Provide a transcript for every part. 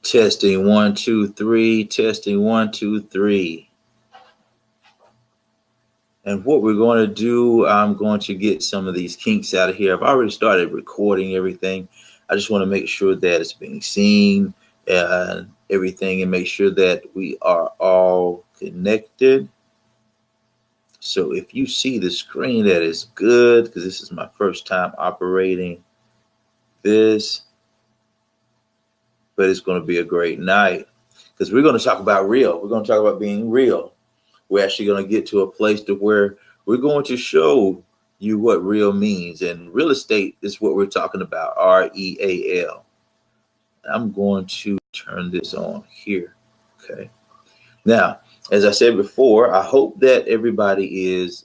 Testing 1 2 3, testing 1 2 3. And what we're going to do, I'm going to get some of these kinks out of here. I've already started recording everything. I just want to make sure that it's being seen and everything, and make sure that we are all connected. So if you see the screen, that is good, because this is my first time operating this. But it's going to be a great night, because we're going to talk about real. We're going to talk about being real. We're actually going to get to a place to where we're going to show you what real means. And real estate is what we're talking about, R.E.A.L. I'm going to turn this on here. Okay. Now, as I said before, I hope that everybody is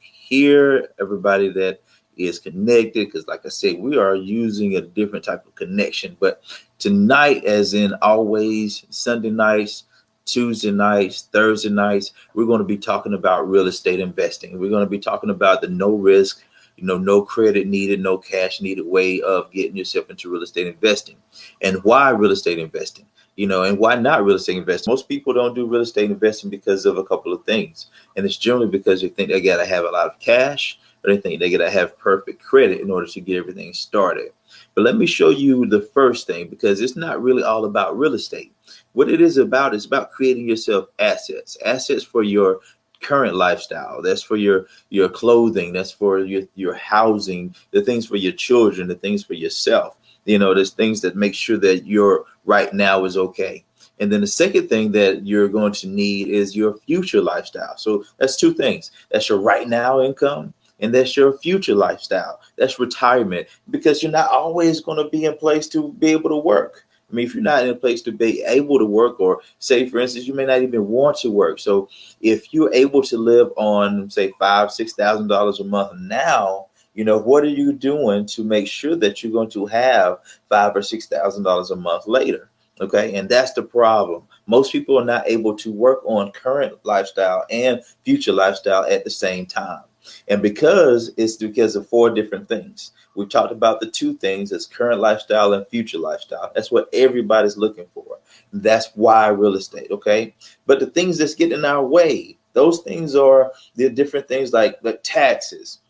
here, everybody that is connected, because like I said, we are using a different type of connection. But tonight, as in always, Sunday nights, Tuesday nights, Thursday nights, we're going to be talking about real estate investing. We're going to be talking about the no risk, no credit needed, no cash needed way of getting yourself into real estate investing. And why real estate investing? And why not real estate investing? Most people don't do real estate investing because of a couple of things. And it's generally because they think they got to have a lot of cash, or they think they got to have perfect credit in order to get everything started. But let me show you the first thing, because it's not really all about real estate. What it is about creating yourself assets for your current lifestyle. That's for your clothing. That's for your housing, the things for your children, the things for yourself. There's things that make sure that your right now is okay. And then the second thing that you're going to need is your future lifestyle. So that's two things. That's your right now income, and that's your future lifestyle. That's retirement, because you're not always going to be in place to be able to work. I mean, if you're not in a place to be able to work, or say, for instance, you may not even want to work. So if you're able to live on, say, $5,000-$6,000 a month now, what are you doing to make sure that you're going to have $5,000 or $6,000 a month later? Okay. And that's the problem. Most people are not able to work on current lifestyle and future lifestyle at the same time. And because of four different things. We've talked about the two things: as current lifestyle and future lifestyle. That's what everybody's looking for. That's why real estate. Okay. But the things that's getting in our way, those things are the different things like taxes,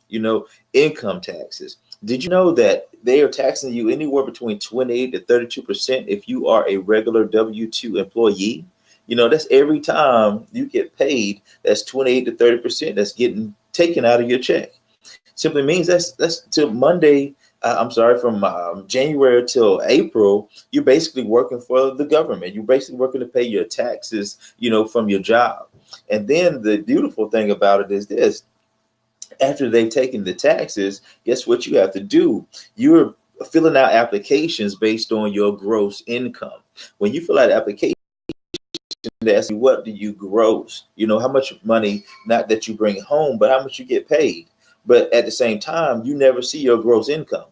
income taxes. Did you know that they are taxing you anywhere between 28 to 32% if you are a regular W-2 employee? That's every time you get paid, that's 28 to 30% that's getting taken out of your check. Simply means that's till Monday. From January till April, you're basically working for the government. You're basically working to pay your taxes, from your job. And then the beautiful thing about it is this: after they've taken the taxes, guess what you have to do? You're filling out applications based on your gross income. When you fill out applications, they ask you, what do you gross? How much money, not that you bring home, but how much you get paid. But at the same time, you never see your gross income.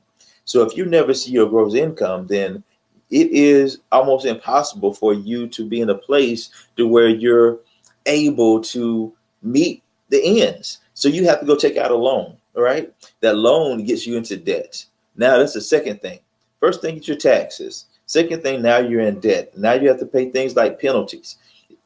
So if you never see your gross income, then it is almost impossible for you to be in a place to where you're able to meet the ends. So you have to go take out a loan. All right. That loan gets you into debt. Now that's the second thing. First thing is your taxes. Second thing, now you're in debt. Now you have to pay things like penalties,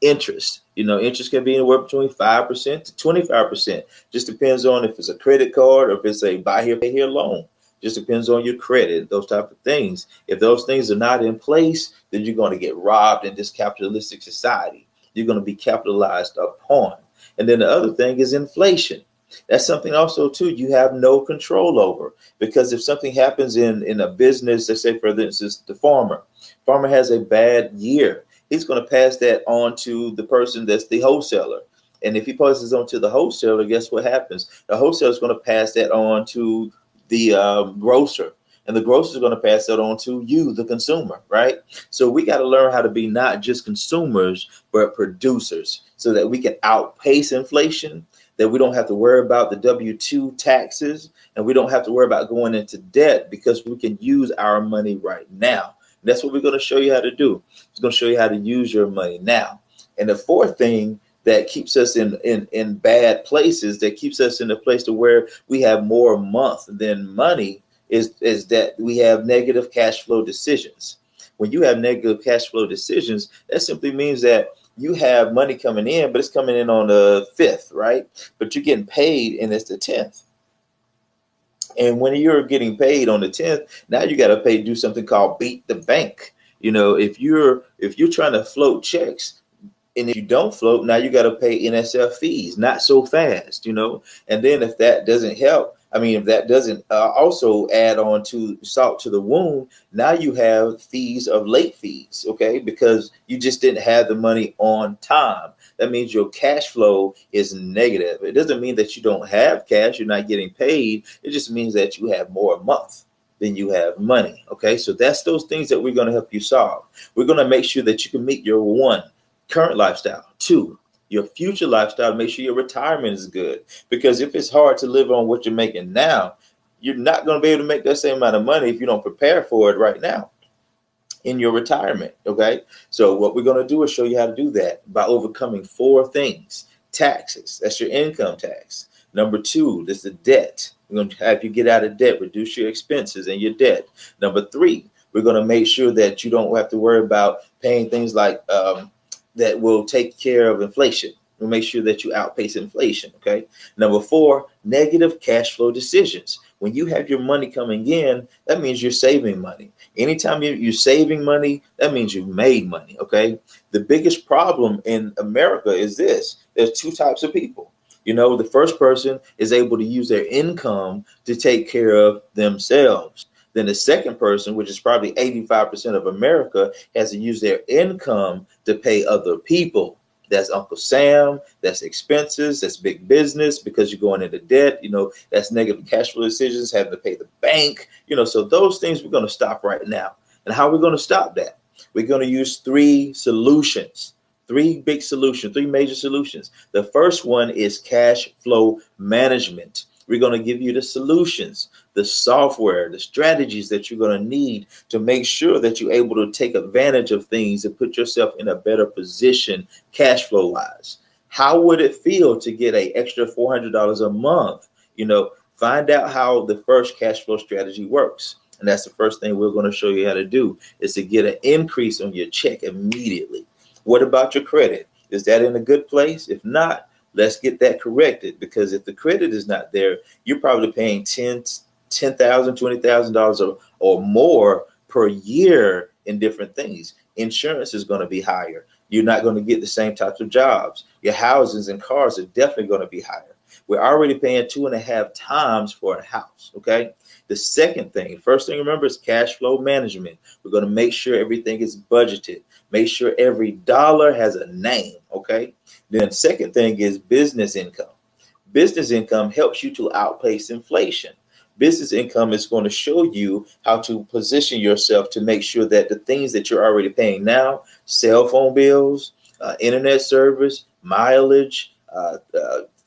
interest. Interest can be anywhere between 5% to 25%. Just depends on if it's a credit card or if it's a buy here, pay here loan. Just depends on your credit, those type of things. If those things are not in place, then you're going to get robbed in this capitalistic society. You're going to be capitalized upon. And then the other thing is inflation. That's something also, too, you have no control over, because if something happens in a business, let's say, for instance, the farmer has a bad year, he's going to pass that on to the person that's the wholesaler. And if he passes on to the wholesaler, guess what happens? The wholesaler is going to pass that on to the grocer. And the grocer is going to pass that on to you, the consumer, right? So we got to learn how to be not just consumers, but producers, so that we can outpace inflation, that we don't have to worry about the W-2 taxes, and we don't have to worry about going into debt, because we can use our money right now. And that's what we're going to show you how to do. It's going to show you how to use your money now. And the fourth thing that keeps us in bad places, that keeps us in a place to where we have more month than money, is that we have negative cash flow decisions. when you have negative cash flow decisions, that simply means that you have money coming in, but it's coming in on the 5th, right? But you're getting paid and it's the 10th. And when you're getting paid on the 10th, now you got to do something called beat the bank. If you're trying to float checks, and if you don't float, now you got to pay NSF fees, not so fast. And then if that doesn't help, if that doesn't also add on to salt to the wound, now you have fees of late fees, okay? Because you just didn't have the money on time. That means your cash flow is negative. It doesn't mean that you don't have cash, you're not getting paid. It just means that you have more a month than you have money, okay? So that's those things that we're going to help you solve. We're going to make sure that you can meet your one, current lifestyle. 2, your future lifestyle. Make sure your retirement is good, because if it's hard to live on what you're making now, you're not going to be able to make that same amount of money if you don't prepare for it right now in your retirement. Okay, so what we're going to do is show you how to do that by overcoming 4 things. Taxes, that's your income tax. Number 2, this is the debt. We're going to have you get out of debt, reduce your expenses and your debt. Number 3, we're going to make sure that you don't have to worry about paying things like that will take care of inflation. We'll make sure that you outpace inflation, okay? Number 4, negative cash flow decisions. When you have your money coming in, that means you're saving money. Anytime you're saving money, that means you've made money, okay? The biggest problem in America is this. There's 2 types of people. The first person is able to use their income to take care of themselves. Then the second person, which is probably 85% of America, has to use their income to pay other people. That's Uncle Sam, that's expenses, that's big business because you're going into debt, that's negative cash flow decisions, having to pay the bank, so those things we're going to stop right now. And how are we going to stop that? We're going to use 3 solutions. 3 big solutions, 3 major solutions. The first one is cash flow management. We're going to give you the solutions, the software, the strategies that you're going to need to make sure that you're able to take advantage of things and put yourself in a better position cash flow wise. How would it feel to get an extra $400 a month? Find out how the first cash flow strategy works. And that's the first thing we're going to show you how to do, is to get an increase on your check immediately. What about your credit? Is that in a good place? If not, let's get that corrected, because if the credit is not there, you're probably paying $10,000, $20,000 or more per year in different things. Insurance is going to be higher. You're not going to get the same types of jobs. Your houses and cars are definitely going to be higher. We're already paying 2.5 times for a house. Okay. The second thing, first thing, remember, is cash flow management. We're going to make sure everything is budgeted. Make sure every dollar has a name. Okay. Then second thing is business income. Business income helps you to outpace inflation. Business income is going to show you how to position yourself to make sure that the things that you're already paying now, cell phone bills, internet service, mileage,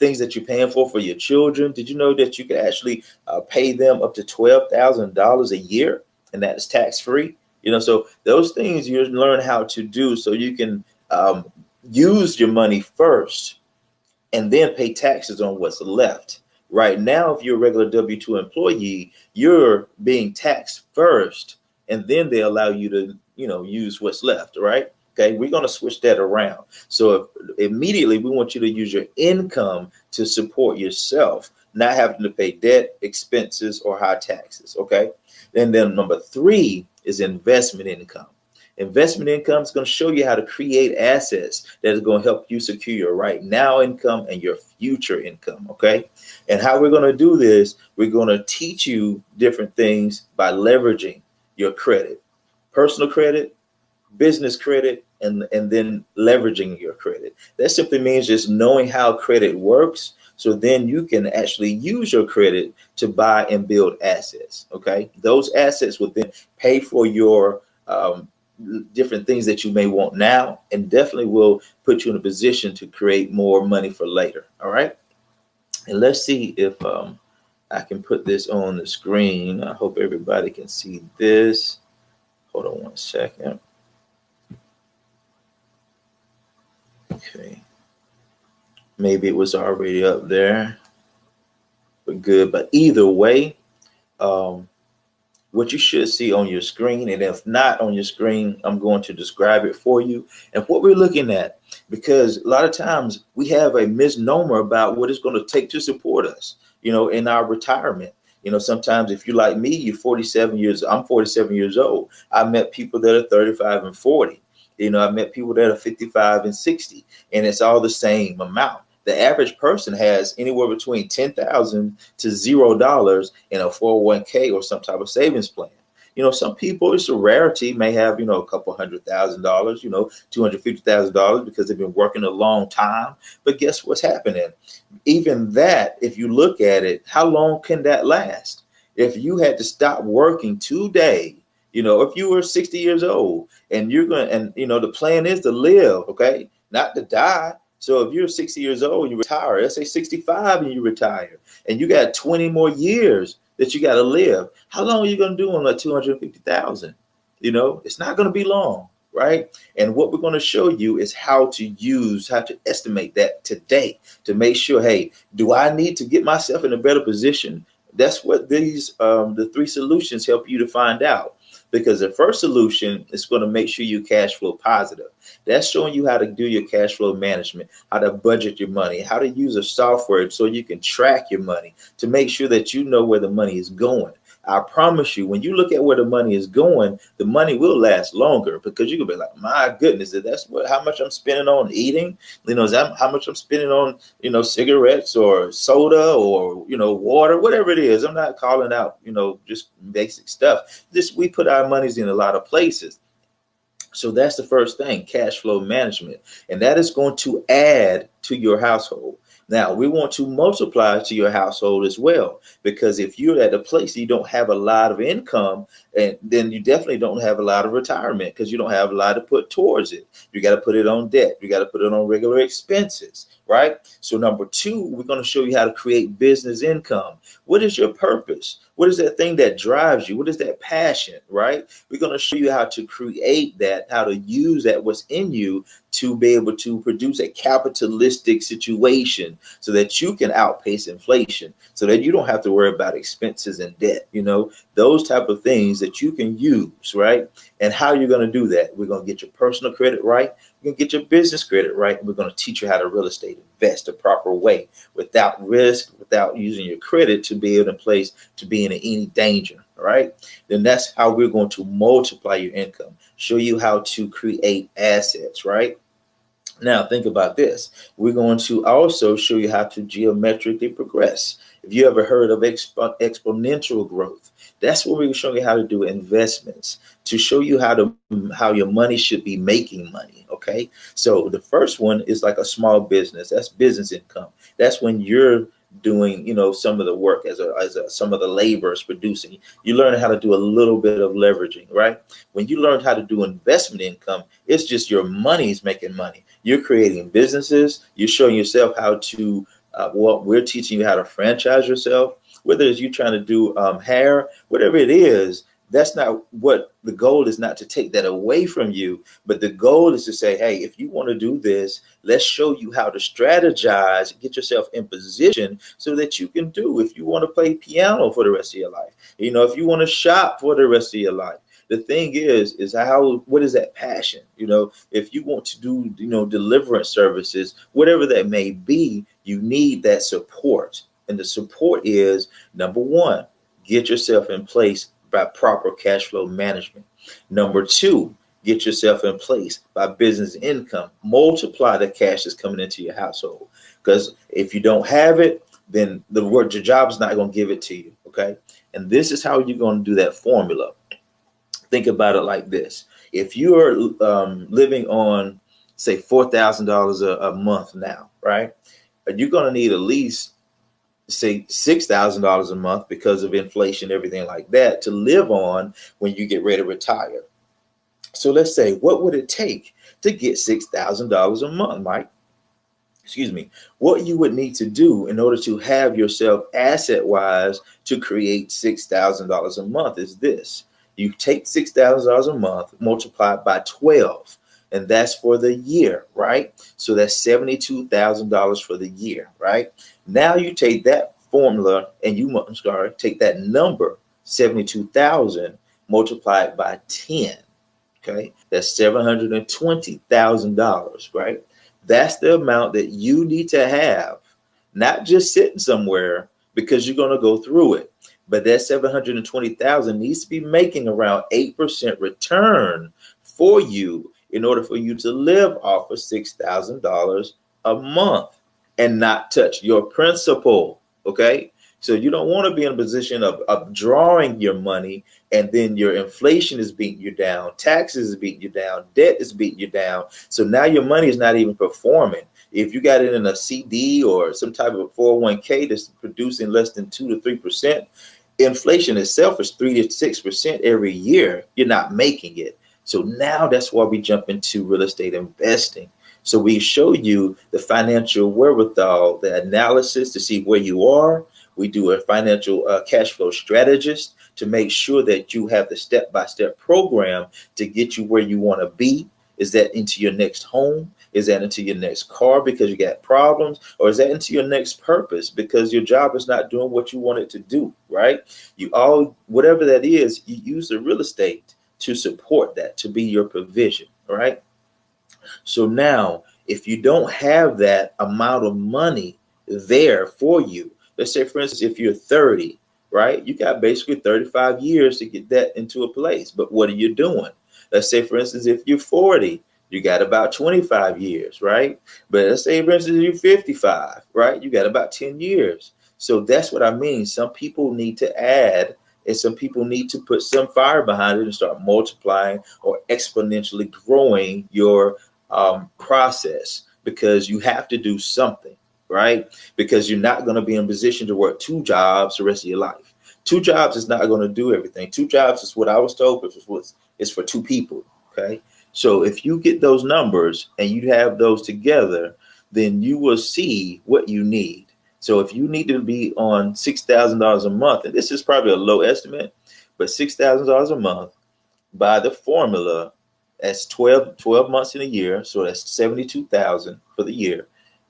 things that you're paying for your children. Did you know that you can actually pay them up to $12,000 a year, and that is tax free? So those things you learn how to do so you can use your money first and then pay taxes on what's left. Right now, if you're a regular W-2 employee, you're being taxed first, and then they allow you to, use what's left, right? Okay, we're going to switch that around. So immediately, we want you to use your income to support yourself, not having to pay debt, expenses, or high taxes, okay? And then number 3 is investment income. Investment income is going to show you how to create assets that is going to help you secure your right now income and your future income, okay? And how we're going to do this, we're going to teach you different things by leveraging your credit, personal credit, business credit, and then leveraging your credit. That simply means just knowing how credit works, so then you can actually use your credit to buy and build assets, okay? Those assets will then pay for your different things that you may want now, and definitely will put you in a position to create more money for later. All right. And let's see if I can put this on the screen. I hope everybody can see this. Hold on 1 second. Okay. Maybe it was already up there, but good. But either way, what you should see on your screen. And if not on your screen, I'm going to describe it for you and what we're looking at, because a lot of times we have a misnomer about what it's going to take to support us, in our retirement. Sometimes if you're like me, I'm 47 years old. I met people that are 35 and 40. I met people that are 55 and 60, and it's all the same amount. The average person has anywhere between 10,000 to $0 in a 401k or some type of savings plan. Some people, it's a rarity, may have, a couple $100,000, $250,000 because they've been working a long time. But guess what's happening? Even that, if you look at it, how long can that last? If you had to stop working today, if you were 60 years old and the plan is to live, okay, not to die. So if you're 60 years old and you retire, let's say 65 and you retire, and you got 20 more years that you got to live, how long are you going to do on that 250,000? It's not going to be long, right? And what we're going to show you is how to estimate that today to make sure, hey, do I need to get myself in a better position? That's what the 3 solutions help you to find out. Because the first solution is going to make sure you cash flow positive. That's showing you how to do your cash flow management, how to budget your money, how to use a software so you can track your money to make sure that you know where the money is going. I promise you, when you look at where the money is going, the money will last longer, because you can be like, my goodness, how much I'm spending on eating? Is that how much I'm spending on, cigarettes or soda or, water, whatever it is. I'm not calling out, just basic stuff. We put our monies in a lot of places. So that's the first thing, cash flow management. And that is going to add to your household. Now, we want to multiply to your household as well, because if you're at a place you don't have a lot of income, and then you definitely don't have a lot of retirement, because you don't have a lot to put towards it. You got to put it on debt. You got to put it on regular expenses, right? So number 2, we're going to show you how to create business income. What is your purpose? What is that thing that drives you? What is that passion, right? We're going to show you how to create that, how to use that, what's in you, to be able to produce a capitalistic situation so that you can outpace inflation, so that you don't have to worry about expenses and debt, those type of things that you can use, right? And how you're going to do that. We're going to get your personal credit right. We're going to get your business credit right. And we're going to teach you how to real estate invest the proper way, without risk, without using your credit to be in a place to be in any danger. All right. Then that's how we're going to multiply your income, show you how to create assets, right? Now, think about this. We're going to also show you how to geometrically progress. If you ever heard of exponential growth, that's what we're showing you how to do investments, to show you how your money should be making money. Okay. So the first one is like a small business. That's business income. That's when you're doing, some of the work as some of the labor is producing. You learn how to do a little bit of leveraging, right? When you learn how to do investment income, it's just your money's making money. You're creating businesses. You're showing yourself how to, we're teaching you how to franchise yourself, whether it's you trying to do hair, whatever it is. That's not what the goal is, not to take that away from you, but the goal is to say, hey, if you want to do this, let's show you how to strategize, get yourself in position so that you can do. If you want to play piano for the rest of your life, if you want to shop for the rest of your life, the thing is what is that passion? If you want to do, deliverance services, whatever that may be, you need that support. And the support is, number 1, get yourself in place by proper cash flow management. Number 2, get yourself in place by business income. Multiply the cash that's coming into your household. Because if you don't have it, then your job is not going to give it to you. Okay. And this is how you're going to do that formula. Think about it like this. If you are living on, say, $4,000 a month now, right? You're going to need at least, say, $6,000 a month because of inflation, everything like that, to live on when you get ready to retire. So let's say, what would it take to get $6,000 a month, Mike? Excuse me. What you would need to do in order to have yourself asset-wise to create $6,000 a month is this. You take $6,000 a month, multiply it by 12, and that's for the year, right? So that's $72,000 for the year, right? Now you take that formula and take that number 72,000 multiplied by 10. Okay, that's $720,000, right? That's the amount that you need to have, not just sitting somewhere because you're going to go through it, but that 720,000 needs to be making around 8% return for you in order for you to live off of $6,000 a month and not touch your principal. Okay, so you don't want to be in a position of drawing your money and then your inflation is beating you down, taxes is beating you down, debt is beating you down. So now your money is not even performing. If you got it in a CD or some type of 401k that's producing less than 2 to 3%, inflation itself is 3 to 6% every year. You're not making it. So now that's why we jump into real estate investing. So we show you the financial wherewithal, the analysis to see where you are. We do a financial cash flow strategist to make sure that you have the step-by-step program to get you where you want to be. Is that into your next home? Is that into your next car because you got problems? Or is that into your next purpose because your job is not doing what you want it to do, right? Whatever that is, you use the real estate to support that, to be your provision, right? So now, if you don't have that amount of money there for you, let's say, for instance, if you're 30, right, you got basically 35 years to get that into a place. But what are you doing? Let's say, for instance, if you're 40, you got about 25 years, right? But let's say, for instance, you're 55, right? You got about 10 years. So that's what I mean. Some people need to add, and some people need to put some fire behind it and start multiplying or exponentially growing your process, because you have to do something, right? Because you're not going to be in a position to work 2 jobs the rest of your life. 2 jobs is not going to do everything. 2 jobs is what I was told, but it's for 2 people. Okay. So if you get those numbers and you have those together, then you will see what you need. So if you need to be on $6,000 a month, and this is probably a low estimate, but $6,000 a month by the formula, that's 12 months in a year. So that's 72,000 for the year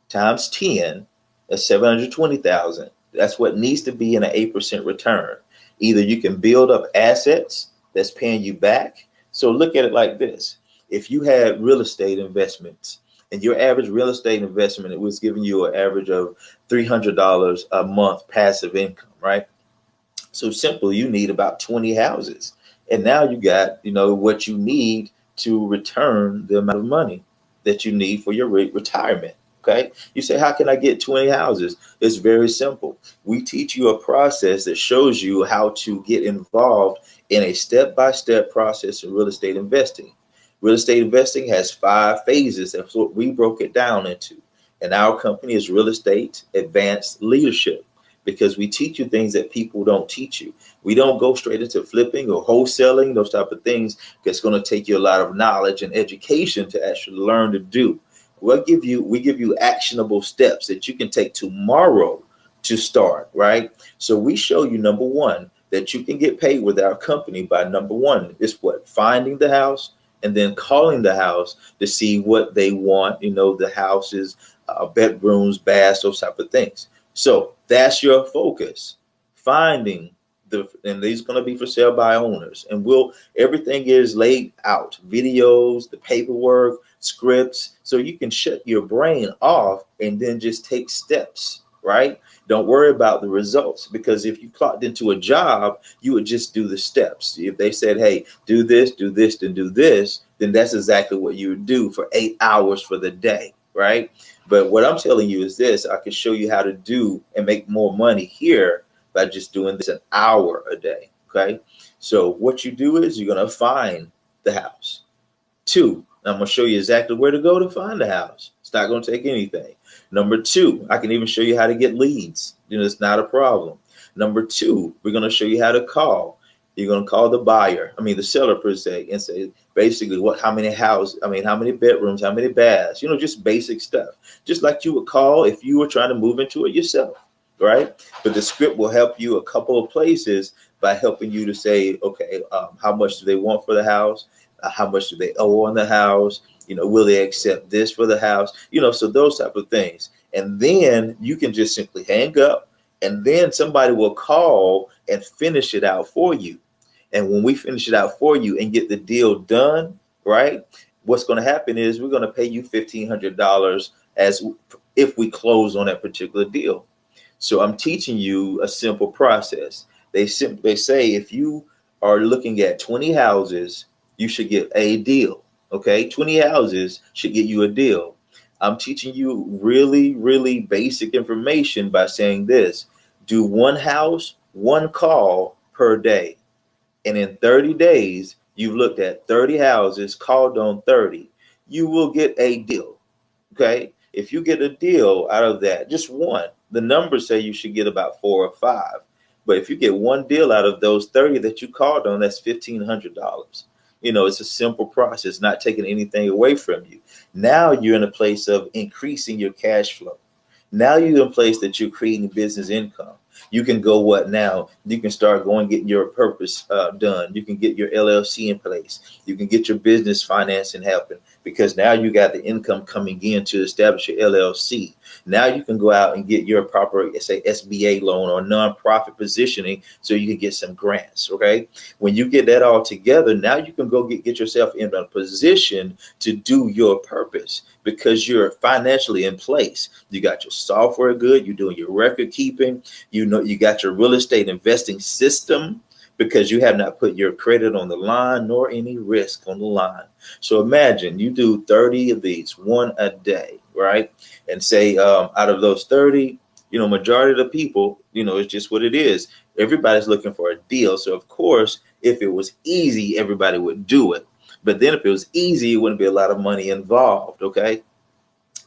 times 10, that's 720,000. That's what needs to be in an 8% return. Either you can build up assets that's paying you back. So look at it like this. If you had real estate investments and your average real estate investment, it was giving you an average of $300 a month passive income, right? So simple, you need about 20 houses. And now you got, what you need to return the amount of money that you need for your retirement. Okay. You say, how can I get 20 houses? It's very simple. We teach you a process that shows you how to get involved in a step-by-step process in real estate investing. Real estate investing has 5 phases. That's what we broke it down into. And our company is Real Estate Advanced Leadership, because we teach you things that people don't teach you. We don't go straight into flipping or wholesaling, those type of things. That's going to take you a lot of knowledge and education to actually learn to do. We give you actionable steps that you can take tomorrow to start, right? So we show you, number one, that you can get paid with our company by, number one, is what? Finding the house and then calling the house to see what they want, the houses, bedrooms, baths, those type of things. So that's your focus. Finding and these going to be for sale by owners, and everything is laid out, videos, the paperwork, scripts, so you can shut your brain off and then just take steps, right? Don't worry about the results, because if you clocked into a job, you would just do the steps. If they said, hey, do this, and do this, then that's exactly what you would do for 8 hours for the day, right? But what I'm telling you is this: I can show you how to do and make more money here by just doing this an hour a day. Okay. So what you do is you're going to find the house. 2, I'm going to show you exactly where to go to find the house. It's not going to take anything. Number 2, I can even show you how to get leads. It's not a problem. Number 2, we're going to show you how to call. You're going to call the seller per se, and say basically how many bedrooms, how many baths, just basic stuff. Just like you would call if you were trying to move into it yourself. Right. But the script will help you a couple of places by helping you to say, okay, how much do they want for the house? How much do they owe on the house? Will they accept this for the house? So those type of things. And then you can just simply hang up And then somebody will call and finish it out for you. And when we finish it out for you and get the deal done, right, what's going to happen is we're going to pay you $1,500 as if we close on that particular deal. So I'm teaching you a simple process. They say if you are looking at 20 houses, you should get a deal. Okay, 20 houses should get you a deal. I'm teaching you really, really basic information by saying this: do one house, one call per day. And in 30 days, you've looked at 30 houses, called on 30. You will get a deal. Okay. If you get a deal out of that, just one, the numbers say you should get about 4 or 5. But if you get one deal out of those 30 that you called on, that's $1,500. It's a simple process, not taking anything away from you. Now you're in a place of increasing your cash flow. Now you're in a place that you're creating business income. You can go what now? You can start going getting your purpose done. You can get your LLC in place. You can get your business financing happen because now you got the income coming in to establish your LLC. Now you can go out and get your proper, say, SBA loan or nonprofit positioning so you can get some grants. Okay. When you get that all together, now you can go get yourself in a position to do your purpose because you're financially in place. You got your software good. You're doing your record keeping. You got your real estate investing system because you have not put your credit on the line nor any risk on the line. So imagine you do 30 of these, one a day, right? And say out of those 30, majority of the people, it's just what it is. Everybody's looking for a deal. So of course, if it was easy, everybody would do it. But then if it was easy, it wouldn't be a lot of money involved. Okay.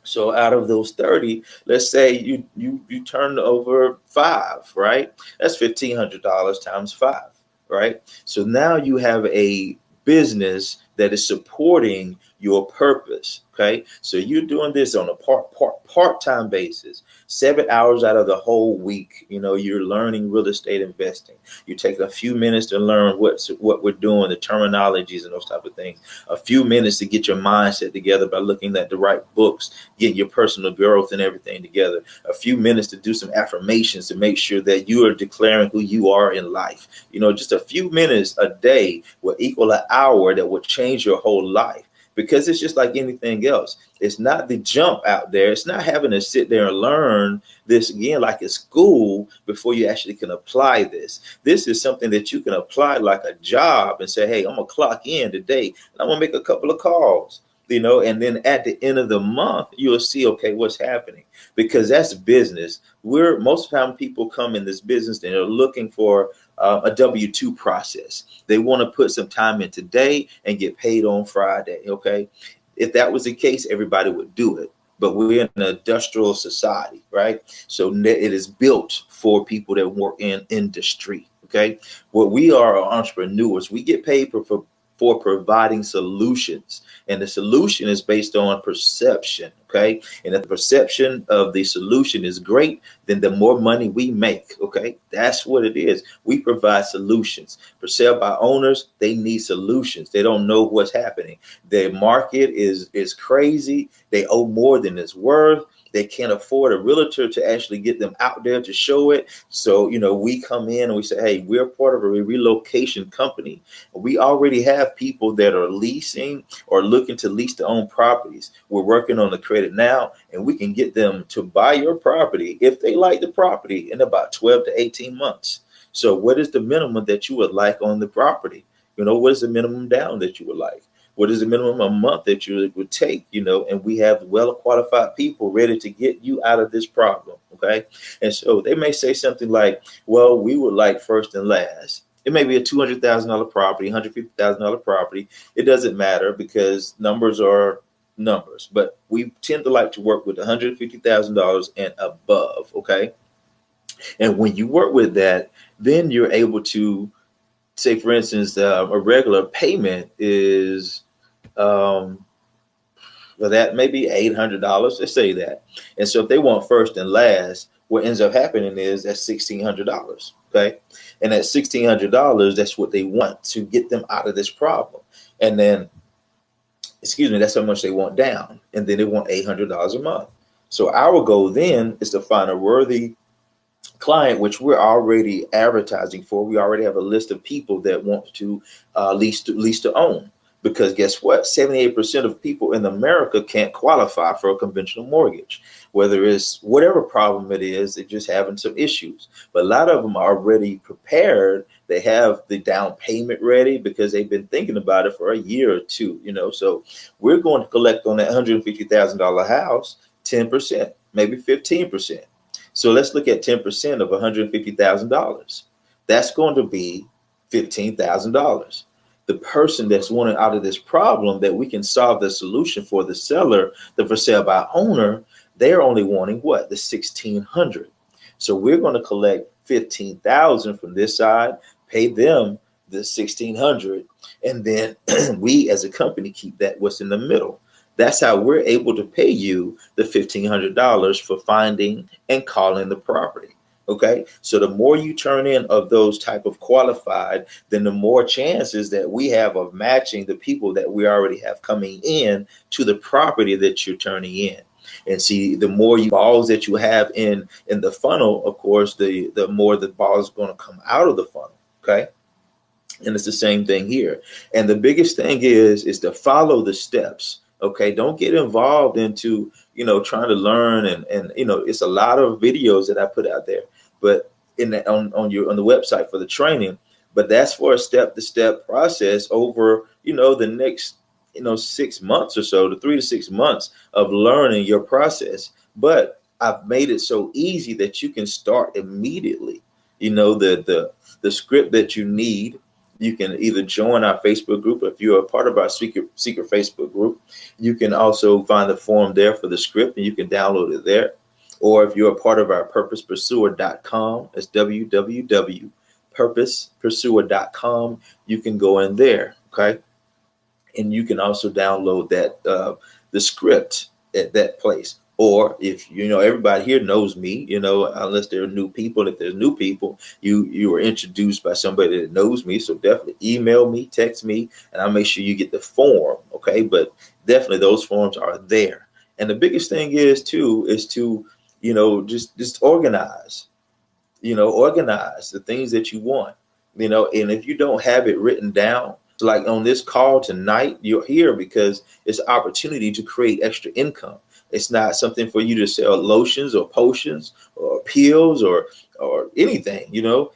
So out of those 30, let's say you turn over 5, right? That's $1,500 times 5, right? So now you have a business that is supporting your purpose. Okay. So you're doing this on a part-time basis, 7 hours out of the whole week. You're learning real estate investing. You take a few minutes to learn what we're doing, the terminologies and those type of things. A few minutes to get your mindset together by looking at the right books, getting your personal growth and everything together. A few minutes to do some affirmations to make sure that you are declaring who you are in life. Just a few minutes a day will equal an hour that will change your whole life. Because it's just like anything else. It's not the jump out there. It's not having to sit there and learn this again like it's school before you actually can apply this. This is something that you can apply like a job and say, hey, I'm going to clock in today and I'm going to make a couple of calls. And then at the end of the month, you'll see, okay, what's happening, because that's business. Most of the time people come in this business and they're looking for a W-2 process. They want to put some time in today and get paid on Friday. Okay. If that was the case, everybody would do it. But we're in an industrial society, right? So it is built for people that work in industry. Okay. What we are entrepreneurs. We get paid for providing solutions. And the solution is based on perception. Okay. And if the perception of the solution is great, then the more money we make. Okay. That's what it is. We provide solutions. For sale by owners, they need solutions. They don't know what's happening. Their market is crazy. They owe more than it's worth. They can't afford a realtor to actually get them out there to show it. So, we come in and we say, hey, we're part of a relocation company. We already have people that are leasing or looking to lease to own properties. We're working on the credit now, and we can get them to buy your property if they like the property in about 12 to 18 months. So what is the minimum that you would like on the property? What is the minimum down that you would like? What is the minimum a month that you would take, and we have well-qualified people ready to get you out of this problem, okay? And so they may say something like, well, we would like first and last. It may be a $200,000 property, $150,000 property. It doesn't matter because numbers are numbers, but we tend to like to work with $150,000 and above, okay? And when you work with that, then you're able to say, for instance, a regular payment is that maybe $800. Let's say that. And so if they want first and last, what ends up happening is that's $1,600. Okay. And at $1,600, that's what they want to get them out of this problem. And then, that's how much they want down. And then they want $800 a month. So our goal then is to find a worthy client, which we're already advertising for. We already have a list of people that want to lease to own. Because guess what? 78% of people in America can't qualify for a conventional mortgage, whether it's whatever problem it is, they're just having some issues. But a lot of them are already prepared. They have the down payment ready because they've been thinking about it for a year or two, So we're going to collect on that $150,000 house 10%, maybe 15%. So let's look at 10% of $150,000. That's going to be $15,000. The person that's wanting out of this problem that we can solve the solution for the seller, the for sale by owner, they're only wanting what? The 1,600. So we're going to collect 15,000 from this side, pay them the 1,600, and then we as a company keep that what's in the middle. That's how we're able to pay you the $1,500 for finding and calling the property. Okay, so the more you turn in of those type of qualified, then the more chances that we have of matching the people that we already have coming in to the property that you're turning in. And see, the more balls that you have in the funnel, of course, the more the balls are going to come out of the funnel. Okay. And it's the same thing here. And the biggest thing is to follow the steps. Okay. Don't get involved into, trying to learn and it's a lot of videos that I put out there, but on the website for the training, but that's for a step-to-step process over, the next, 6 months or so, to 3 to 6 months of learning your process. But I've made it so easy that you can start immediately. The script that you need. You can either join our Facebook group. If you're a part of our secret Facebook group, you can also find the form there for the script and you can download it there. Or if you're a part of our purposepursuer.com, it's www.purposepursuer.com, you can go in there. Okay. And you can also download that the script at that place. Or if everybody here knows me, unless there are new people. If there's new people, you were introduced by somebody that knows me. So definitely email me, text me, and I'll make sure you get the form. Okay, but definitely those forms are there. And the biggest thing is to just organize. Organize the things that you want. And if you don't have it written down, like on this call tonight, you're here because it's an opportunity to create extra income. It's not something for you to sell lotions or potions or pills or anything.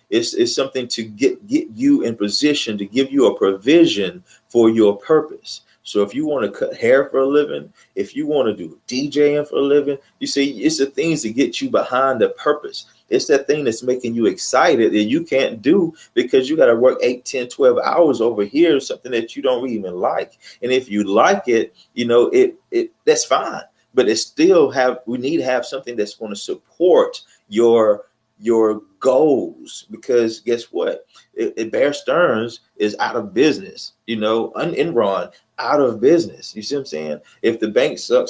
It's something to get you in position to give you a provision for your purpose. So if you want to cut hair for a living, if you want to do DJing for a living, you see, it's the things that get you behind the purpose. It's that thing that's making you excited that you can't do because you got to work 8, 10, 12 hours over here, something that you don't even like. And if you like it, that's fine. But we need to have something that's going to support your goals, because guess what? Bear Stearns is out of business, Enron out of business. You see what I'm saying? If the banks, so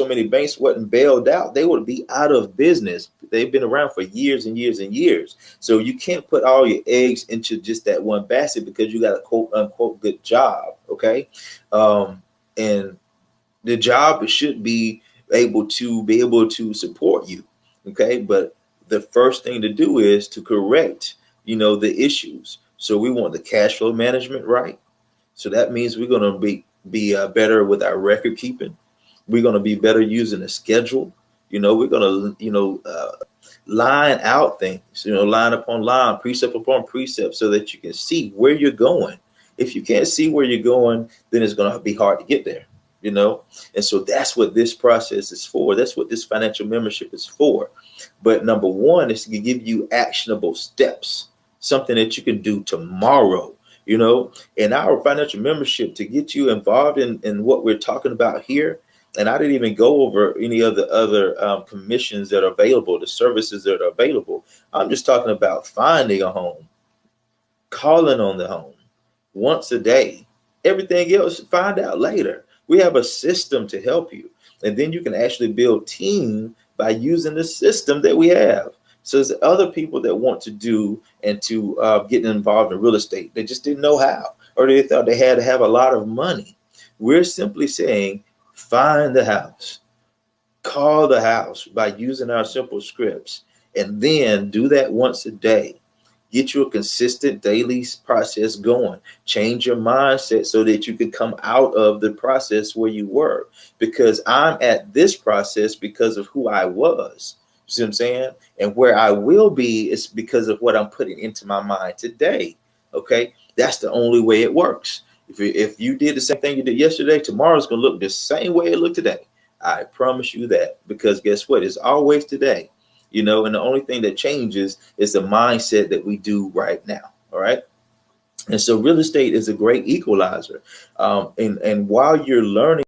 many banks wasn't bailed out, they would be out of business. They've been around for years and years and years. So you can't put all your eggs into just that one basket because you got a quote unquote good job. Okay. And the job should be able to support you. Okay. But the first thing to do is to correct, the issues. So we want the cash flow management right. So that means we're going to be better with our record keeping. We're going to be better using a schedule. We're going to, line out things, line upon line, precept upon precept, so that you can see where you're going. If you can't see where you're going, then it's going to be hard to get there. And so that's what this process is for. That's what this financial membership is for. But number one is to give you actionable steps, something that you can do tomorrow, in our financial membership, to get you involved in what we're talking about here. And I didn't even go over any of the other commissions that are available, the services that are available. I'm just talking about finding a home, calling on the home once a day. Everything else, find out later. We have a system to help you. And then you can actually build team by using the system that we have. So there's other people that want to do and to get involved in real estate. They just didn't know how, or they thought they had to have a lot of money. We're simply saying, find the house, call the house by using our simple scripts, And then do that once a day. Get you a consistent daily process going. Change your mindset so that you can come out of the process where you were. Because I'm at this process because of who I was. You see what I'm saying? And where I will be is because of what I'm putting into my mind today. Okay, that's the only way it works. If you did the same thing you did yesterday, tomorrow's gonna look the same way it looked today. I promise you that. Because guess what? It's always today. And the only thing that changes is the mindset that we do right now. All right. And so real estate is a great equalizer. And while you're learning